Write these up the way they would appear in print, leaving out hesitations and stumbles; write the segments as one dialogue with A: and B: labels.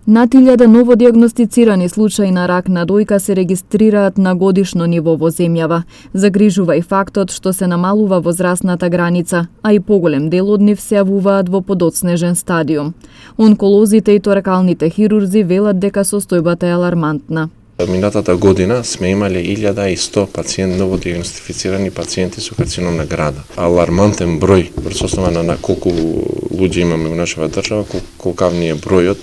A: Над 1000 новодиагностицирани случаи на рак на дојка се регистрираат на годишно ниво во земјава. Загрижува и фактот што се намалува возрастната граница, а и поголем дел од нив се јавуваат во подоцнежен стадиум. Онколозите и торакалните хирурзи велат дека состојбата е алармантна.
B: Минатата година сме имале 1100 новодиагностифицирани пациенти со карцином на града. Алармантен број, врз основа на колку луѓе имаме во нашава држава, колкав ни е бројот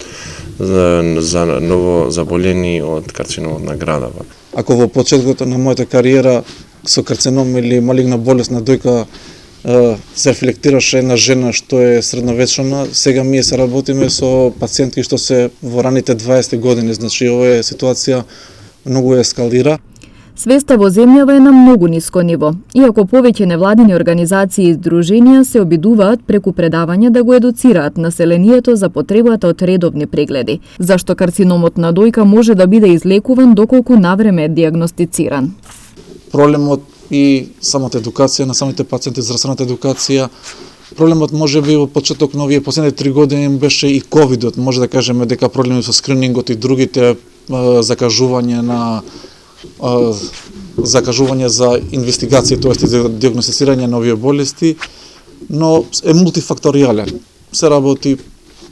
B: за ново заболени од карциномот на града.
C: Ако во почетокот на мојата кариера со карцином или малигна болест на дојка се рефлектираше една жена што е средновечна, сега ние се работиме со пациентки што се во раните 20 години, значи ова е ситуација многу ескалира.
A: Свеста во земјава е на многу ниско ниво, иако повеќе невладини организации и здруженија се обидуваат преку предавања да го едуцираат населението за потребата од редовни прегледи, зашто карциномот на дојка може да биде излекуван доколку навреме е диагностициран.
C: Проблемот и самата едукација на самите пациенти, здравствената едукација. Проблемот може би во почеток на овие последните 3 години беше и ковидот. Може да кажеме дека проблеми со скринингот и другите закажување за инвестигација, тоест за диагностицирање на овие болести, но е мултифакторијален. Се работи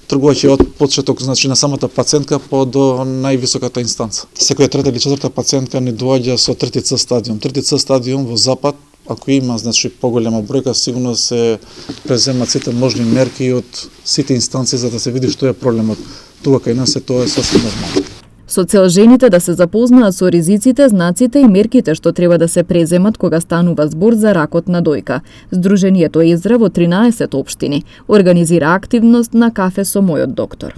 C: тргувајќи од почеток, значи на самата пациентка до највисоката инстанца. Секоја трета или четврта пациентка не доаѓа со трети Ц стадиум. Трети Ц стадиум во Запад, ако има значи поголема бројка, сигурно се преземат сите можни мерки од сите инстанции за да се види што е проблемот. Тука кај нас тоа е сосем нормално.
A: Со цел жените да се запознаат со ризиците, знаците и мерките што треба да се преземат кога станува збор за ракот на дојка. Здруженијето Езра во 13 општини организира активност на кафе со мојот доктор.